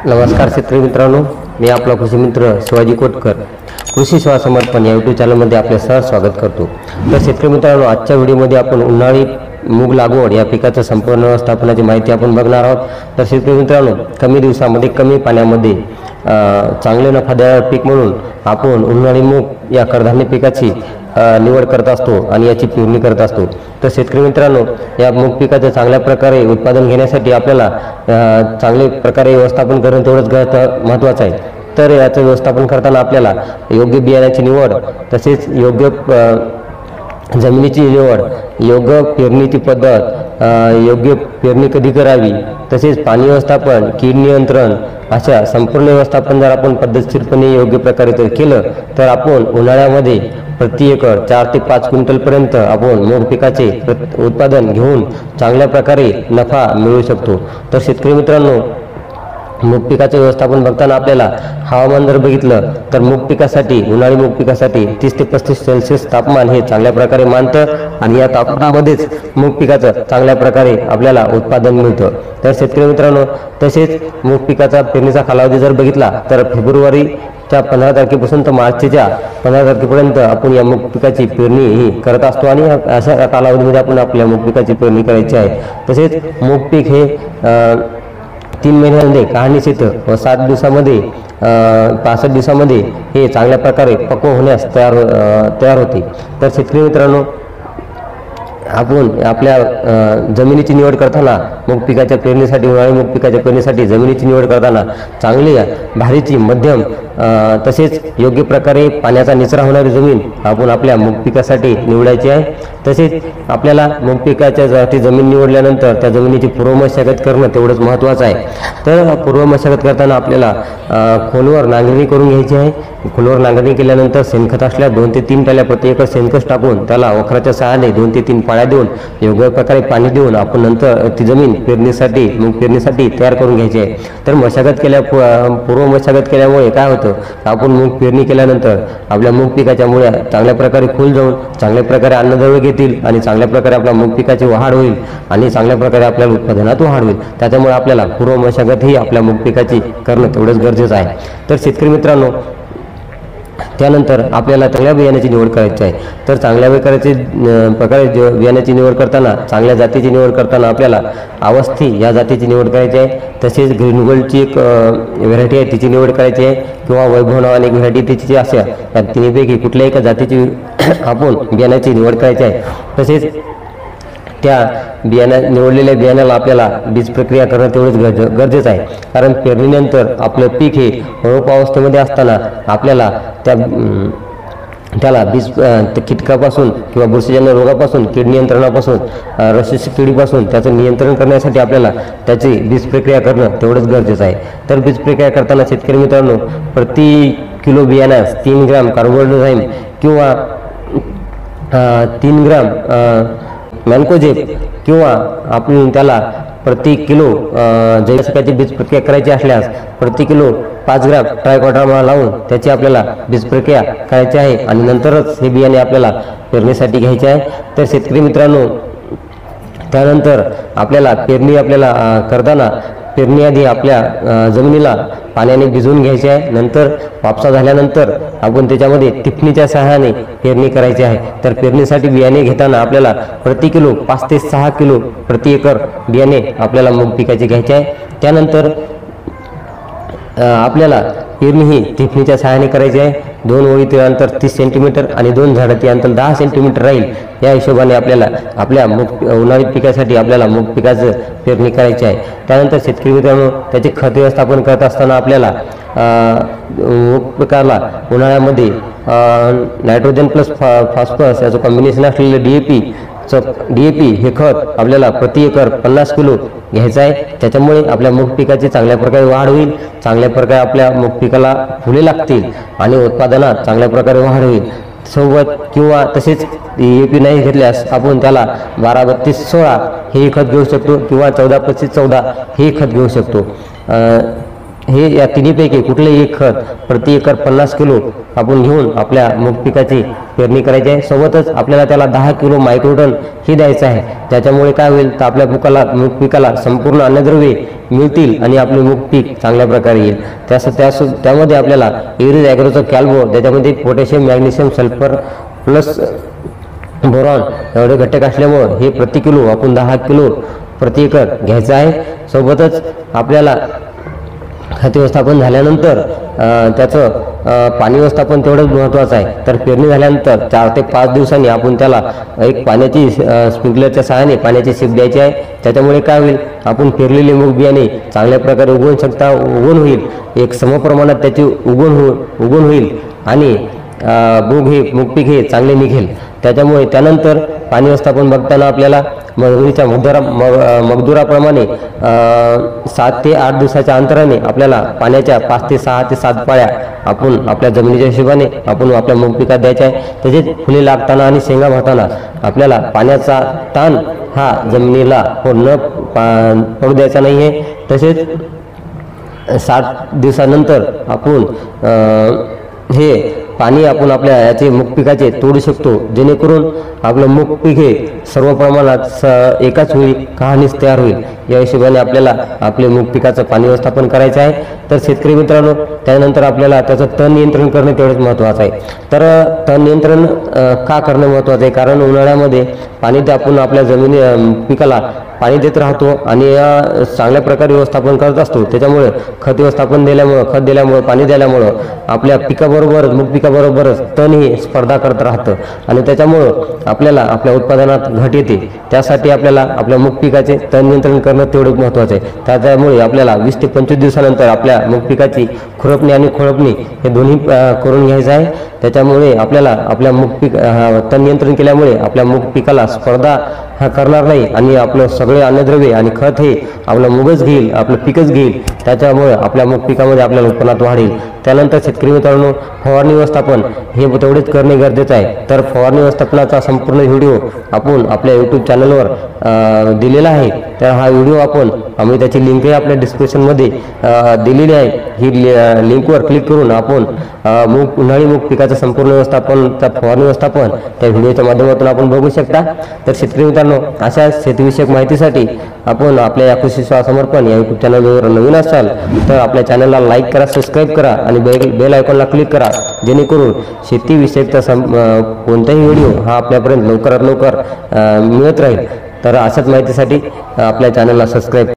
नमस्कार शेतकरी मित्रांनो, मी आपला कृषी मित्र शिवाजी कोटकर कृषी सेवा समर्पण या यूट्यूब चॅनलमध्ये आपले सहर्ष स्वागत करतो। तर शेतकरी मित्रांनो, आजच्या व्हिडिओमध्ये आपण उन्हाळी मूग लागवड या पिकाचं संपूर्ण व्यवस्थापनाची माहिती आपण बघणार आहोत। तर शेतकरी मित्रांनो, कमी दिवसामध्ये कमी पाण्यामध्ये चांगले नफादायक पीक म्हणून आपण उन्हाळी मूग या कडधान्य पिकाची निवड करत असतो आणि याची पेरणी करत असतो। तर शेतकरी मित्रांनो, या मूग पिकाचं चांगल्या प्रकारे उत्पादन घेण्यासाठी आपल्याला चांगले प्रकारे व्यवस्थापन करणं तेवढंच महत्त्वाचं आहे। तर याचं व्यवस्थापन करताना आपल्याला योग्य बियाण्याची निवड, तसेच योग्य जमिनीची निवड, योग्य पेरणीची पद्धत, योग्य पेरणी कधी करावी, तसेच पाणी व्यवस्थापन, कीड नियंत्रण अशा संपूर्ण व्यवस्थापन जर आपण पद्धतशीरपणे योग्य प्रकारे केलं तर आपण उन्हाळ्यामध्ये प्रति एकर 4 ते 5 क्विंटलपर्यंत आपण मूग पिकाचे उत्पादन घेऊन चांगल्या प्रकारे नफा मिळवू शकतो। तर शेतकरी मित्रांनो, मूग पिकाचे व्यवस्थापन बघताना आपल्याला हवामान जर बघितलं तर मूग पिकासाठी, उन्हाळी मूग पिकासाठी 30 ते 35 सेल्सिअस तापमान हे चांगल्या प्रकारे मानतं आणि या तापमानामध्येच मूग पिकाचं चांगल्या प्रकारे आपल्याला उत्पादन मिळतं। तर शेतकरी मित्रांनो, तसेच मूग पिकाचा पेरणीचा कालावधी जर बघितला तर फेब्रुवारीच्या 15 तारखेपासून तर मार्चच्या 15 तारखेपर्यंत आपण या मूग पिकाची पेरणी ही करत असतो आणि अशा कालावधीमध्ये आपण आपल्या मूग पिकाची पेरणी करायची आहे। तसेच मूग पीक हे 3 महिन्यांमध्ये काढणीस येतं व 7 दिवसामध्ये 65 दिवसामध्ये हे चांगल्या प्रकारे पक्व होण्यास तयार होते। तर शेतकरी मित्रांनो, आपण आपल्या जमिनीची निवड करताना मूग पिकाच्या पेरणीसाठी, उन्हाळी मूग पिकाच्या पेरणीसाठी जमिनीची निवड करताना चांगली भारीची, मध्यम तसेच योग्य प्रकारे पाण्याचा निचरा होणारी जमीन आपण आपल्या मूग पिकासाठी निवडायची आहे। तसेच आपल्याला मूग पिकाच्यासाठी जमीन निवडल्यानंतर त्या जमिनीची पूर्व मशागत करणं तेवढंच महत्त्वाचं आहे। तर पूर्व मशागत करताना आपल्याला खोलवर नांगरणी करून घ्यायची आहे। खोलवर नांगरणी केल्यानंतर शेणखत असल्या 2 ते 3 टाल्या प्रति एकर शेणखत टाकून त्याला वखराच्या सहाय्याने 2 ते 3 पाळ्या देऊन योग्य प्रकारे पाणी देऊन आपण नंतर ती जमीन पेरणीसाठी, मूग पेरणीसाठी तयार करून घ्यायची आहे। तर मशागत पूर्व मशागत केल्यामुळे काय होतं, आपण मूग पेरणी केल्यानंतर आपल्या मूग पिकाच्या मुळ्या चांगल्या प्रकारे खोल जाऊन चांगल्या प्रकारे अन्नद्रव्य घेतील आणि चांगल्या प्रकारे आपल्या मूग पिकाची वाढ होईल आणि चांगल्या प्रकारे आपल्याला उत्पादनात वाढ होईल। त्याच्यामुळे आपल्याला पूर्व मशागत ही आपल्या मूग पिकाची करणं तेवढंच गरजेचं आहे। तर शेतकरी मित्रांनो, त्यानंतर आपल्याला चांगल्या बियाण्याची निवड करायची आहे। तर चांगल्या प्रकारे बियाण्याची निवड करताना, चांगल्या जातीची निवड करताना आपल्याला अवस्थी या जातीची निवड करायची आहे। तसेच ग्रीन गोल्डची एक व्हरायटी आहे, तिची निवड करायची आहे, किंवा वैभव नावाने एक व्हरायटी तिची अशा या तिन्हीपैकी कुठल्याही एका जातीची आपण बियाण्याची निवड करायची आहे। तसेच त्या निवडलेल्या बियाण्याला आपल्याला बीज प्रक्रिया करणं तेवढंच गरजेचं आहे। कारण पेरणीनंतर आपलं पीक हे रोपावस्थेमध्ये असताना आपल्याला त्याला कीटकापासून किंवा बुरशीजन्य रोगापासून, कीड नियंत्रणापासून, रशीची किडीपासून त्याचं नियंत्रण करण्यासाठी आपल्याला त्याची बीज प्रक्रिया करणं तेवढंच गरजेचं आहे। तर बीज प्रक्रिया करताना शेतकरी मित्रांनो, प्रति किलो बियाण्यास 3 ग्रॅम कार्बोहायड्रोझाईम किंवा 3 ग्रॅम मॅन्कोजेब किंवा आपण त्याला प्रति किलो जैविकाची बीज प्रक्रिया करायची असल्यास प्रति किलो 5 ग्रॅम ट्रायकोडर्मा लावून त्याची आपल्याला बीज प्रक्रिया करायची आहे आणि नंतरच हे बियाणे आपल्याला पेरणीसाठी घ्यायचे आहे। तर शेतकरी मित्रांनो, त्यानंतर आपल्याला करताना पेरणीआधी आपल्या जमिनीला पाण्याने भिजवून घ्यायचे आहे। नंतर वापसा झाल्यानंतर आपण त्याच्यामध्ये टिपणीच्या सहाय्याने पेरणी करायची आहे। तर पेरणीसाठी बियाणे घेताना आपल्याला प्रति किलो 5 ते 6 किलो प्रति एकर बियाणे आपल्याला मूग पिकाचे घ्यायचे आहे। त्यानंतर आपल्याला पेरणी ही टिपणीच्या सहाय्याने करायची आहे। 2 ओळीतील अंतर 30 सेंटीमीटर आणि 2 झाडाचे अंतर 10 सेंटीमीटर राहील। या हिशोबाने आपल्याला आपल्या उन्हाळी पिकासाठी आपल्याला मूग पिकाचं पेरणी करायची आहे। त्यानंतर शेतकरी मित्रांनो, त्याचे खत व्यवस्थापन करत असताना आपल्याला मूग पिकाला उन्हाळ्यामध्ये नायट्रोजन प्लस फॉस्फरस याचं कॉम्बिनेशन असलेलं DAP हे खत आपल्याला प्रति एकर 50 किलो घ्यायचं आहे। त्याच्यामुळे आपल्या मूग पिकाची चांगल्या प्रकारे वाढ होईल, चांगल्या प्रकारे आपल्या मूग पिकाला फुले लागतील आणि उत्पादनात चांगल्या प्रकारे वाढ होईल। सोबत किंवा तसेच DAP नाही घेतल्यास आपण त्याला 12-32-16 हे खत घेऊ शकतो किंवा 14-25-14 हे खत घेऊ शकतो। हे या तिन्हीपैकी कुठलेही एक खत प्रति एकर 50 किलो आपण घेऊन आपल्या मूग पिकाची पेरणी करायची आहे। सोबतच आपल्याला त्याला 10 किलो मायक्रोटन हे द्यायचं आहे, ज्याच्यामुळे काय होईल तर आपल्या मूग पिकाला संपूर्ण अन्नद्रव्ये मिळतील आणि आपले मूग पीक चांगल्या प्रकारे येईल। त्यामध्ये आपल्याला एरिज ॲग्रोचं कॅल्बो, ज्याच्यामध्ये potassium, magnesium, sulphur plus boron एवढे घटक असल्यामुळं हे प्रति किलो आपण 10 किलो प्रति एकर घ्यायचं आहे। सोबतच आपल्याला खत व्यवस्थापन झाल्यानंतर त्याचं पाणी व्यवस्थापन तेवढंच महत्त्वाचं आहे। तर पेरणी झाल्यानंतर 4 ते 5 दिवसांनी आपण त्याला एक पाण्याची स्प्रिंकलरच्या सहाय्याने पाण्याची सीप द्यायची आहे। त्याच्यामुळे काय होईल, आपण पेरलेले मूग बियाणे चांगल्या प्रकारे उगवून होईल, एक समप्रमाणात त्याची उगवून होईल आणि मूग पीक हे चांगले निघेल। त्याच्यामुळे त्यानंतर पाणी व्यवस्थापन बघताना आपल्याला मजुरीच्या मगदुराप्रमाणे 7 ते 8 दिवसाच्या अंतराने आपल्याला पाण्याच्या 5 ते 6 ते 7 पाळ्या आपण आपल्या जमिनीच्या हिशोबाने आपण आपल्या मूग पिकात द्यायच्या आहे। तसेच फुले लागताना आणि शेंगा भरताना आपल्याला पाण्याचा ताण हा जमिनीला पडू द्यायचा नाही आहे। तसेच 60 दिवसानंतर आपण हे पाणी आपण आपल्या याचे मूग पिकाचे तोडू शकतो, जेणेकरून आपलं मूग पीक हे सर्व प्रमाणात एकाच वेळी कहाणीच तयार होईल। या हिशोबाने आपल्याला आपले मूग पिकाचं पाणी व्यवस्थापन करायचं आहे। तर शेतकरी मित्रांनो, त्यानंतर आपल्याला त्याचं तण नियंत्रण करणे तेवढंच महत्त्वाचं आहे। तर तण नियंत्रण का करणं महत्त्वाचं आहे, कारण उन्हाळ्यामध्ये पाणी ते आपण आपल्या पिकाला पाणी देत राहतो आणि चांगल्या प्रकारे व्यवस्थापन करत असतो। त्याच्यामुळे खत दिल्यामुळं पाणी दिल्यामुळं आपल्या पिकाबरोबरच मूग पिकाबरोबरच तण ही स्पर्धा करत राहतं आणि त्याच्यामुळं आपल्याला आपल्या उत्पादनात घट येते। त्यासाठी आपल्याला आपल्या मूग पिकाचे तण नियंत्रण करणं तेवढं महत्त्वाचं आहे। त्याच्यामुळे आपल्याला 20 ते 25 दिवसानंतर आपल्या मूग पिकाची खुरपणी आणि खोळपणी हे दोन्ही करून घ्यायचं आहे। त्याच्यामुळे आपल्याला आपल्या मूग पीक तण नियंत्रण केल्यामुळे आपल्या मूग पिकाला स्पर्धा हा करणार नाही आणि आपलं सगळे अन्नद्रव्ये आणि खत हे आपलं मूगच घेईल, आपलं पीकच घेईल। त्याच्यामुळे आपल्या मूग पिकामध्ये आपल्याला उत्पन्नात वाढ येईल। त्यानंतर शेतकरी मित्रांनो, फवारणी व्यवस्थापन हे तेवढेच करणे गरजेचं आहे। तर फवारणी व्यवस्थापनाचा संपूर्ण व्हिडिओ आपण आपल्या यूट्यूब चॅनलवर दिलेला आहे। तर हा व्हिडिओ आम्ही त्याची लिंकही आपल्या डिस्क्रिप्शनमध्ये दिलेली आहे। ही लिंकवर क्लिक करून आपण उन्हाळी मूग पिकाचं संपूर्ण व्यवस्थापन, फवारणी व्यवस्थापन त्या व्हिडिओच्या माध्यमातून आपण बघू शकता। तर शेतकरी मित्रांनो, अशा शेतीविषयक माहितीसाठी आपण आपल्या या कृषी सेवा समर्पण या यूट्यूब चॅनलवर नवीन असाल तर आपल्या चॅनलला लाईक करा, सबस्क्राईब करा आणि बेल आयकॉनला क्लिक करा, जेणेकरून शेतीविषयकचा कोणताही व्हिडिओ हा आपल्यापर्यंत लवकरात लवकर मिळत राहील। तर अशाच माहितीसाठी आपल्या चॅनलला सबस्क्राईब